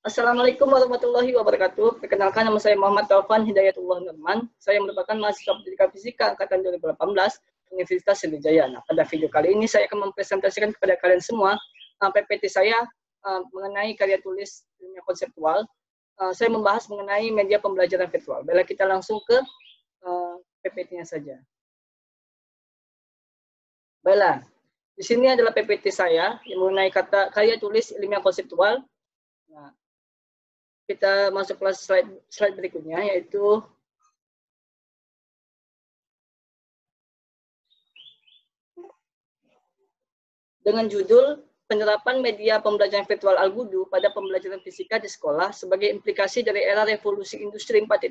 Assalamualaikum warahmatullahi wabarakatuh. Perkenalkan, nama saya Muhammad Taufan Hidayatullah Nurman. Saya merupakan mahasiswa Pendidikan Fisika angkatan 2018 Universitas Sriwijaya. Nah, pada video kali ini saya akan mempresentasikan kepada kalian semua PPT saya mengenai karya tulis ilmiah konseptual. Saya membahas mengenai media pembelajaran virtual. Baiklah, kita langsung ke PPT-nya saja. Baiklah, di sini adalah PPT saya yang mengenai karya tulis ilmiah konseptual. Nah, kita masuk ke slide berikutnya, yaitu dengan judul Penerapan Media Pembelajaran Virtual Al-Budu pada Pembelajaran Fisika di Sekolah sebagai implikasi dari era revolusi industri 4.0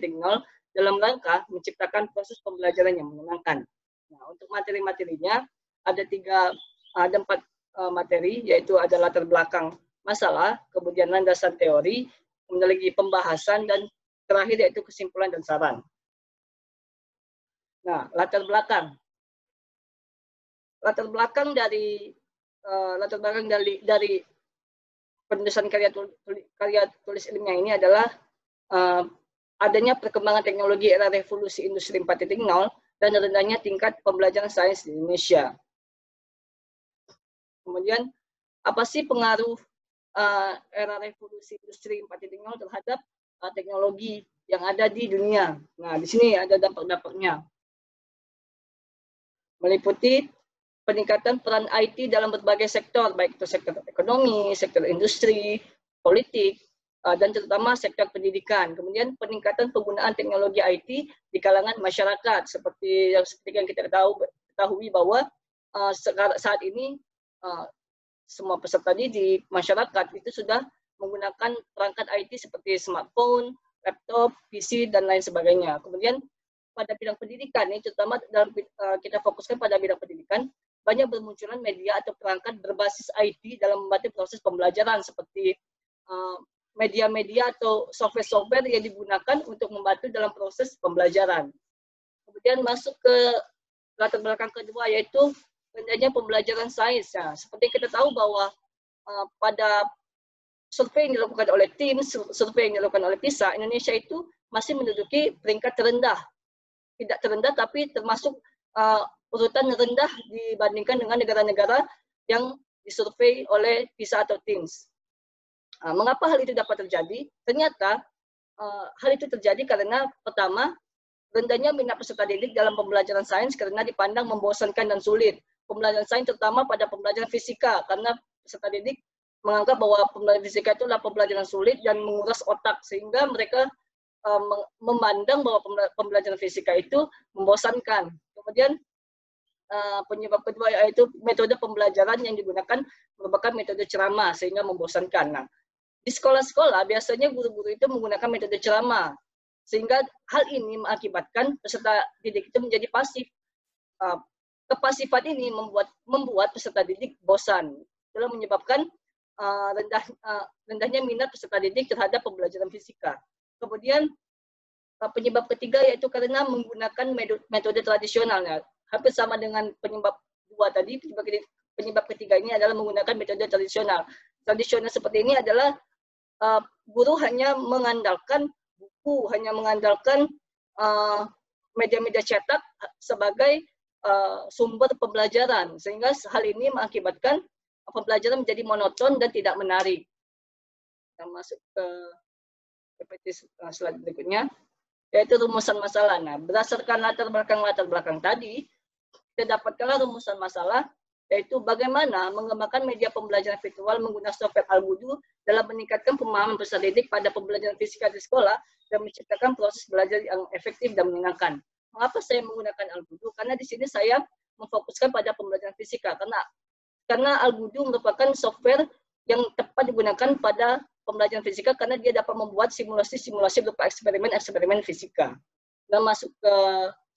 dalam rangka menciptakan proses pembelajaran yang menyenangkan. Nah, untuk materi-materinya ada 4 materi, yaitu ada latar belakang masalah, kemudian landasan teori, kemudian lagi pembahasan, dan terakhir yaitu kesimpulan dan saran. Nah, latar belakang dari penulisan karya tulis ilmiah ini adalah adanya perkembangan teknologi era revolusi industri 4.0 dan rendahnya tingkat pembelajaran sains di Indonesia. Kemudian, apa sih pengaruh era revolusi industri 4.0 terhadap teknologi yang ada di dunia? Nah, di sini ada dampak-dampaknya. Meliputi peningkatan peran IT dalam berbagai sektor, baik itu sektor ekonomi, sektor industri, politik, dan terutama sektor pendidikan. Kemudian peningkatan penggunaan teknologi IT di kalangan masyarakat, seperti yang kita ketahui bahwa saat ini semua peserta didik masyarakat itu sudah menggunakan perangkat IT seperti smartphone, laptop, PC, dan lain sebagainya. Kemudian pada bidang pendidikan, ini terutama dalam kita fokuskan pada bidang pendidikan, banyak bermunculan media atau perangkat berbasis IT dalam membantu proses pembelajaran, seperti media-media atau software-software yang digunakan untuk membantu dalam proses pembelajaran. Kemudian masuk ke latar belakang kedua, yaitu rendahnya pembelajaran sains. Nah, seperti kita tahu bahwa pada survei yang dilakukan oleh TIMSS, survei yang dilakukan oleh PISA, Indonesia itu masih menduduki peringkat terendah. Tidak terendah, tapi termasuk urutan rendah dibandingkan dengan negara-negara yang disurvei oleh PISA atau TIMSS. Mengapa hal itu dapat terjadi? Ternyata hal itu terjadi karena pertama, rendahnya minat peserta didik dalam pembelajaran sains karena dipandang membosankan dan sulit. Pembelajaran sains terutama pada pembelajaran fisika, karena peserta didik menganggap bahwa pembelajaran fisika itu adalah pembelajaran sulit dan menguras otak, sehingga mereka memandang bahwa pembelajaran fisika itu membosankan. Kemudian penyebab kedua yaitu metode pembelajaran yang digunakan merupakan metode ceramah sehingga membosankan. Nah, di sekolah-sekolah biasanya guru-guru itu menggunakan metode ceramah, sehingga hal ini mengakibatkan peserta didik itu menjadi pasif. Kepasifan ini membuat peserta didik bosan, dalam menyebabkan rendahnya minat peserta didik terhadap pembelajaran fisika. Kemudian penyebab ketiga yaitu karena menggunakan metode tradisional. Nah, hampir sama dengan penyebab dua tadi, penyebab ketiga ini adalah menggunakan metode tradisional. Tradisional seperti ini adalah guru hanya mengandalkan buku, hanya mengandalkan media-media cetak sebagai sumber pembelajaran, sehingga hal ini mengakibatkan pembelajaran menjadi monoton dan tidak menarik. Kita masuk ke PPT slide berikutnya, yaitu rumusan masalah. Nah, berdasarkan latar belakang tadi, kita dapatkanlah rumusan masalah, yaitu bagaimana mengembangkan media pembelajaran virtual menggunakan software Al-Budu dalam meningkatkan pemahaman peserta didik pada pembelajaran fisika di sekolah dan menciptakan proses belajar yang efektif dan menyenangkan. Mengapa saya menggunakan Al-Budu? Karena di sini saya memfokuskan pada pembelajaran fisika, karena Al-Budu merupakan software yang tepat digunakan pada pembelajaran fisika karena dia dapat membuat simulasi-simulasi berupa eksperimen fisika. Dan masuk ke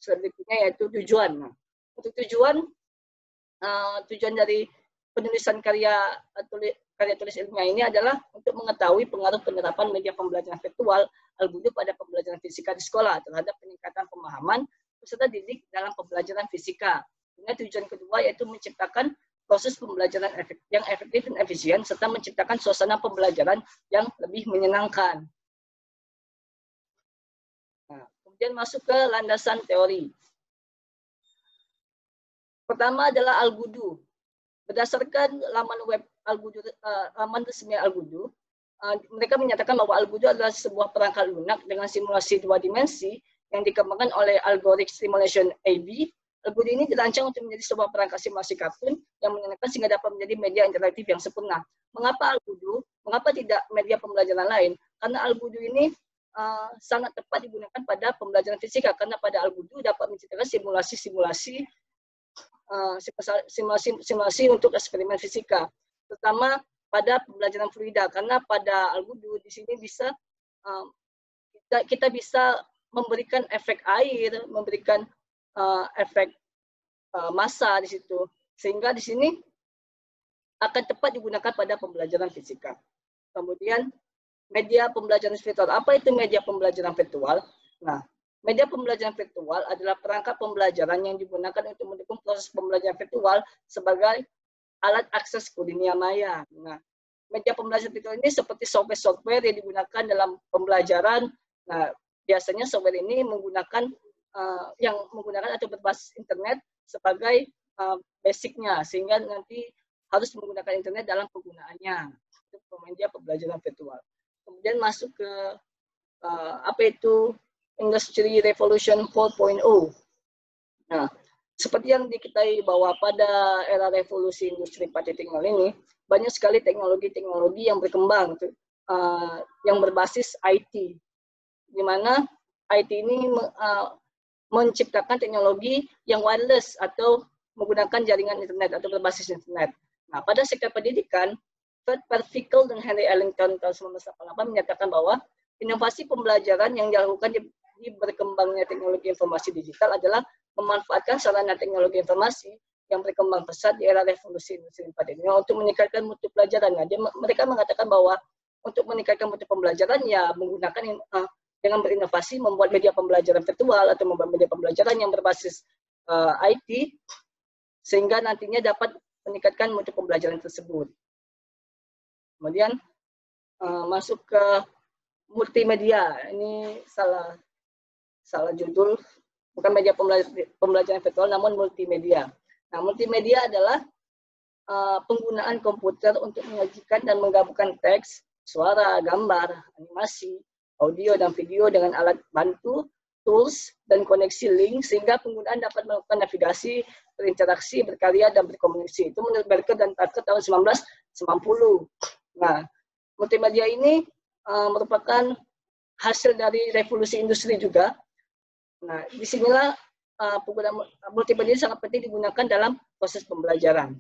slide berikutnya, yaitu tujuan. Nah, untuk tujuan dari penulisan karya tulis ilmiah ini adalah untuk mengetahui pengaruh penerapan media pembelajaran virtual Al-Budu pada pembelajaran fisika di sekolah terhadap peningkatan pemahaman peserta didik dalam pembelajaran fisika. Dengan tujuan kedua yaitu menciptakan proses pembelajaran yang efektif dan efisien, serta menciptakan suasana pembelajaran yang lebih menyenangkan. Nah, kemudian masuk ke landasan teori. Pertama adalah Al-Gudu. Berdasarkan laman web Al-Gudu, laman resmi Al-Gudu, mereka menyatakan bahwa Al-Gudu adalah sebuah perangkat lunak dengan simulasi 2 dimensi yang dikembangkan oleh Algorithmic Simulation AB. Al-Gudu ini dirancang untuk menjadi sebuah perangkat simulasi kartun yang menyenangkan sehingga dapat menjadi media interaktif yang sempurna. Mengapa Al-Gudu? Mengapa tidak media pembelajaran lain? Karena Al-Gudu ini sangat tepat digunakan pada pembelajaran fisika, karena pada Al-Gudu dapat menciptakan simulasi untuk eksperimen fisika, terutama pada pembelajaran fluida, karena pada Al-Gudu di sini bisa kita bisa memberikan efek air, memberikan efek massa di situ, sehingga di sini akan tepat digunakan pada pembelajaran fisika. Kemudian media pembelajaran virtual. Apa itu media pembelajaran virtual? Nah, media pembelajaran virtual adalah perangkat pembelajaran yang digunakan untuk mendukung proses pembelajaran virtual sebagai alat akses ke dunia maya. Nah, media pembelajaran virtual ini seperti software yang digunakan dalam pembelajaran. Nah, biasanya software ini menggunakan atau berbasis internet sebagai basicnya, sehingga nanti harus menggunakan internet dalam penggunaannya untuk media pembelajaran virtual. Kemudian masuk ke apa itu Industry Revolution 4.0. Nah, seperti yang diketahui bahwa pada era revolusi industri 4.0 ini banyak sekali teknologi-teknologi yang berkembang, yang berbasis IT, di mana IT ini menciptakan teknologi yang wireless atau menggunakan jaringan internet atau berbasis internet. Nah, pada sektor pendidikan, Fred Percival dan Henry Ellington tahun 1988 menyatakan bahwa inovasi pembelajaran yang dilakukan di berkembangnya teknologi informasi digital adalah memanfaatkan sarana teknologi informasi yang berkembang pesat di era revolusi industri 4.0 untuk meningkatkan mutu pelajaran. Nah, mereka mengatakan bahwa untuk meningkatkan mutu pembelajaran ya menggunakan dengan berinovasi membuat media pembelajaran virtual atau membuat media pembelajaran yang berbasis IT, sehingga nantinya dapat meningkatkan mutu pembelajaran tersebut. Kemudian masuk ke multimedia. Ini salah judul, bukan media pembelajaran virtual, namun multimedia. Nah, multimedia adalah penggunaan komputer untuk menyajikan dan menggabungkan teks, suara, gambar, animasi, audio, dan video dengan alat bantu, tools, dan koneksi link, sehingga penggunaan dapat melakukan navigasi, berinteraksi, berkarya, dan berkomunikasi. Itu menurut Barker dan Tucker tahun 1990. Nah, multimedia ini merupakan hasil dari revolusi industri juga. Nah, disinilah penggunaan multimedia sangat penting digunakan dalam proses pembelajaran.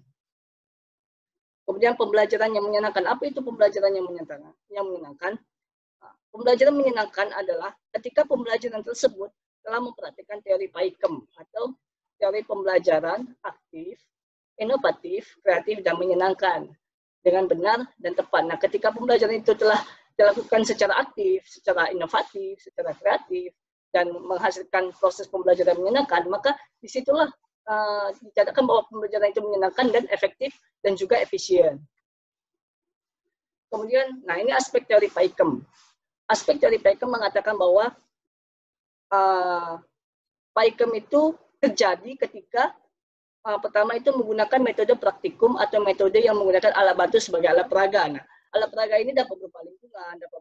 Kemudian pembelajaran yang menyenangkan. Apa itu pembelajaran yang menyenangkan? Pembelajaran menyenangkan adalah ketika pembelajaran tersebut telah mempraktikkan teori Paikem atau teori pembelajaran aktif, inovatif, kreatif, dan menyenangkan dengan benar dan tepat. Nah, ketika pembelajaran itu telah dilakukan secara aktif, secara inovatif, secara kreatif, dan menghasilkan proses pembelajaran menyenangkan, maka disitulah dicatatkan bahwa pembelajaran itu menyenangkan dan efektif dan juga efisien. Kemudian, nah ini aspek teori Paikem. Aspek teori Paikem mengatakan bahwa Paikem itu terjadi ketika pertama itu menggunakan metode praktikum atau metode yang menggunakan alat bantu sebagai alat peraga. Nah, alat peraga ini dapat berupa lingkungan, dapat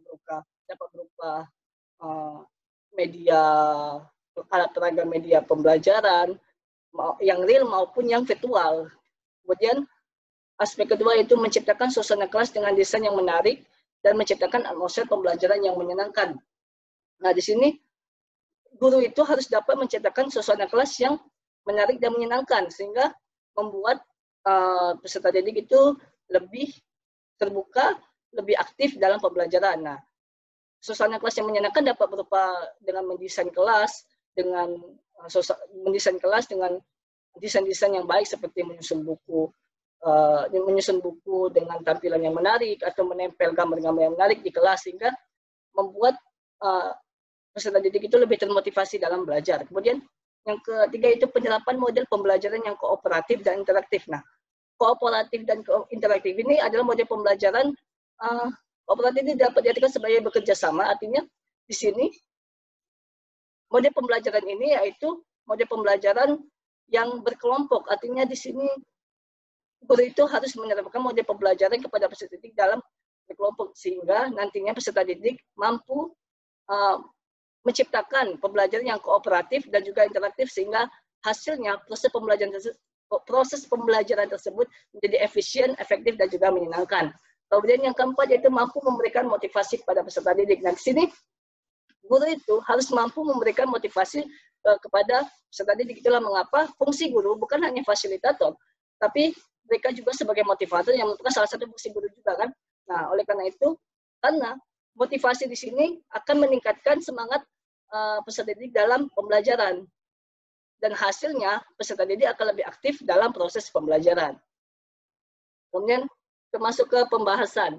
berupa media, alat peraga media pembelajaran yang real maupun yang virtual. Kemudian aspek kedua itu menciptakan suasana kelas dengan desain yang menarik dan menciptakan atmosfer pembelajaran yang menyenangkan. Nah, di sini guru itu harus dapat menciptakan suasana kelas yang menarik dan menyenangkan, sehingga membuat peserta didik itu lebih terbuka, lebih aktif dalam pembelajaran. Nah, suasana kelas yang menyenangkan dapat berupa dengan mendesain kelas dengan desain-desain yang baik seperti menyusun buku dengan tampilan yang menarik atau menempel gambar-gambar yang menarik di kelas, sehingga membuat peserta didik itu lebih termotivasi dalam belajar. Kemudian yang ketiga itu penerapan model pembelajaran yang kooperatif dan interaktif. Nah, kooperatif dan interaktif ini adalah model pembelajaran kooperatif ini dapat diartikan sebagai bekerja sama, artinya di sini model pembelajaran ini yaitu model pembelajaran yang berkelompok, artinya di sini guru itu harus menerapkan model pembelajaran kepada peserta didik dalam berkelompok sehingga nantinya peserta didik mampu menciptakan pembelajaran yang kooperatif dan juga interaktif sehingga hasilnya proses pembelajaran tersebut menjadi efisien, efektif dan juga menyenangkan. Kemudian yang keempat yaitu mampu memberikan motivasi kepada peserta didik. Nah, di sini guru itu harus mampu memberikan motivasi kepada peserta didik. Itulah mengapa fungsi guru bukan hanya fasilitator, tapi mereka juga sebagai motivator yang merupakan salah satu fungsi guru juga kan. Nah, oleh karena itu, karena motivasi di sini akan meningkatkan semangat peserta didik dalam pembelajaran. Dan hasilnya peserta didik akan lebih aktif dalam proses pembelajaran. Kemudian termasuk ke pembahasan.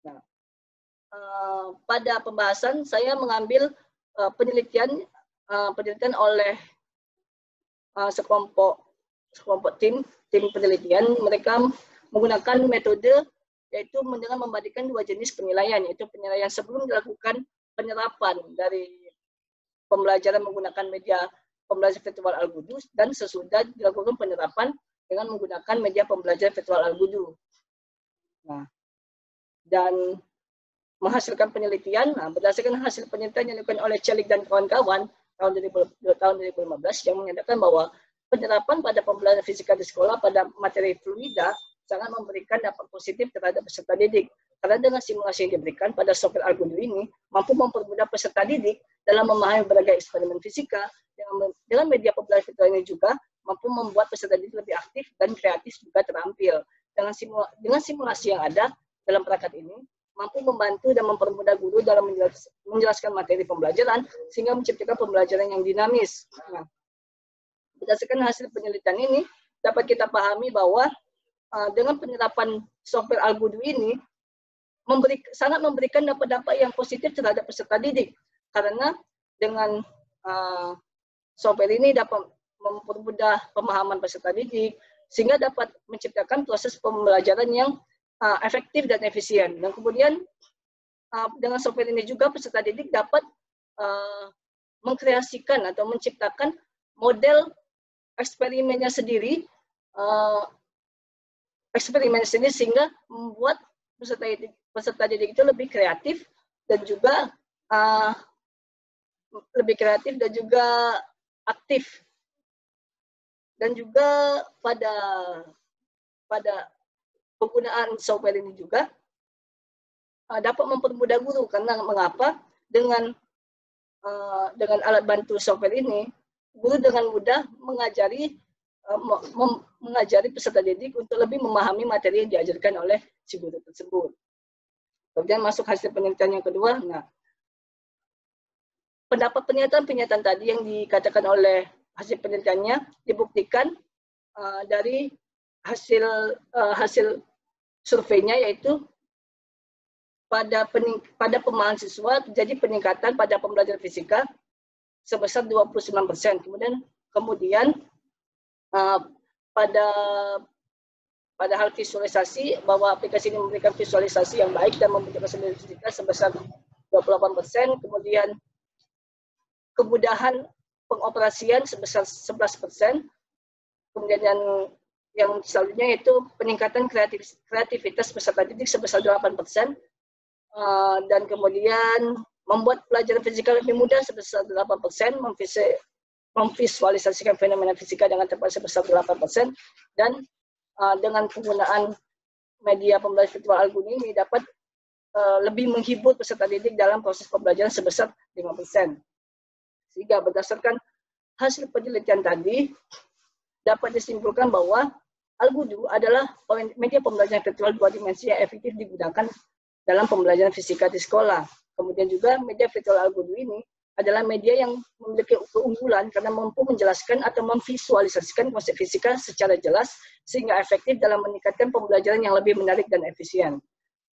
Nah, pada pembahasan saya mengambil penelitian oleh sekelompok tim penelitian. Mereka menggunakan metode yaitu dengan membandingkan dua jenis penilaian, yaitu penilaian sebelum dilakukan penerapan dari pembelajaran menggunakan media pembelajaran virtual Algudu dan sesudah dilakukan penerapan dengan menggunakan media pembelajaran virtual Algudu. Nah, dan menghasilkan penelitian, berdasarkan hasil penelitian yang dilakukan oleh Celik dan kawan-kawan tahun 2015 yang menyatakan bahwa penerapan pada pembelajaran fisika di sekolah pada materi fluida sangat memberikan dampak positif terhadap peserta didik. Karena dengan simulasi yang diberikan pada software Algudu ini mampu mempermudah peserta didik dalam memahami berbagai eksperimen fisika. Dengan media pembelajaran virtual ini juga mampu membuat peserta didik lebih aktif dan kreatif juga terampil. Dengan simulasi yang ada dalam perangkat ini mampu membantu dan mempermudah guru dalam menjelaskan materi pembelajaran sehingga menciptakan pembelajaran yang dinamis. Nah, berdasarkan hasil penelitian ini dapat kita pahami bahwa dengan penerapan software Algudu ini sangat memberikan dampak-dampak yang positif terhadap peserta didik karena dengan software ini dapat mempermudah pemahaman peserta didik sehingga dapat menciptakan proses pembelajaran yang efektif dan efisien. Dan kemudian dengan software ini juga peserta didik dapat mengkreasikan atau menciptakan model eksperimennya sendiri, sehingga membuat peserta didik itu lebih kreatif dan juga aktif. Dan juga pada penggunaan software ini juga dapat mempermudah guru karena mengapa dengan alat bantu software ini guru dengan mudah mengajari peserta didik untuk lebih memahami materi yang diajarkan oleh si guru tersebut. Kemudian masuk hasil penelitian yang kedua. Nah, pendapat pernyataan tadi yang dikatakan oleh hasil penelitiannya dibuktikan dari hasil surveinya, yaitu pada pemahaman siswa terjadi peningkatan pada pembelajaran fisika sebesar 29%. Kemudian pada hal visualisasi, bahwa aplikasi ini memberikan visualisasi yang baik dan memberikan hasil fisika sebesar 28%. Kemudian kemudahan pengoperasian sebesar 11%. Kemudian yang selanjutnya yaitu peningkatan kreativitas peserta didik sebesar 8%. Dan kemudian membuat pelajaran fisika lebih mudah sebesar 8%, memvisualisasikan fenomena fisika dengan tepat sebesar 8%, dan dengan penggunaan media pembelajaran virtual Algudu ini dapat lebih menghibur peserta didik dalam proses pembelajaran sebesar 5%. Sehingga berdasarkan hasil penelitian tadi, dapat disimpulkan bahwa Algudu adalah media pembelajaran virtual dua dimensi yang efektif digunakan dalam pembelajaran fisika di sekolah. Kemudian juga media virtual Algudu ini adalah media yang memiliki keunggulan karena mampu menjelaskan atau memvisualisasikan konsep fisika secara jelas sehingga efektif dalam meningkatkan pembelajaran yang lebih menarik dan efisien.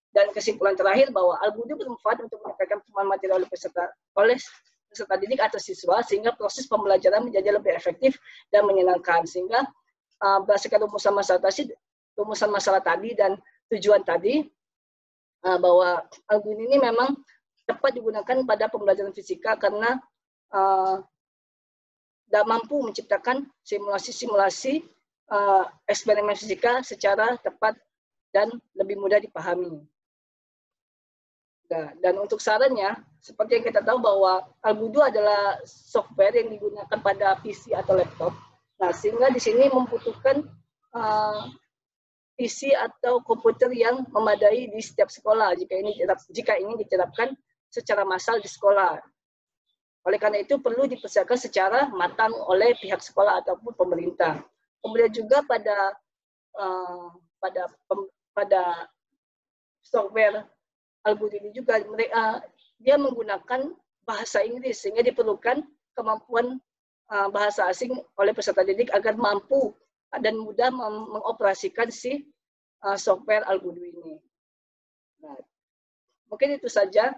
Dan kesimpulan terakhir bahwa Algudu bermanfaat untuk meningkatkan pemahaman materi oleh peserta didik atau siswa sehingga proses pembelajaran menjadi lebih efektif dan menyenangkan. Sehingga berdasarkan rumusan masalah tadi dan tujuan tadi, bahwa Algoritma ini memang tepat digunakan pada pembelajaran fisika karena tidak mampu menciptakan simulasi-simulasi eksperimen fisika secara tepat dan lebih mudah dipahami. Nah, dan untuk sarannya, seperti yang kita tahu bahwa Algodo adalah software yang digunakan pada PC atau laptop. Nah, sehingga di sini membutuhkan PC atau komputer yang memadai di setiap sekolah jika ini diterapkan secara massal di sekolah. Oleh karena itu perlu dipersiapkan secara matang oleh pihak sekolah ataupun pemerintah. Kemudian juga pada software Algodo ini juga dia menggunakan bahasa Inggris sehingga diperlukan kemampuan bahasa asing oleh peserta didik agar mampu dan mudah mengoperasikan si software Algodo ini. Nah, mungkin itu saja.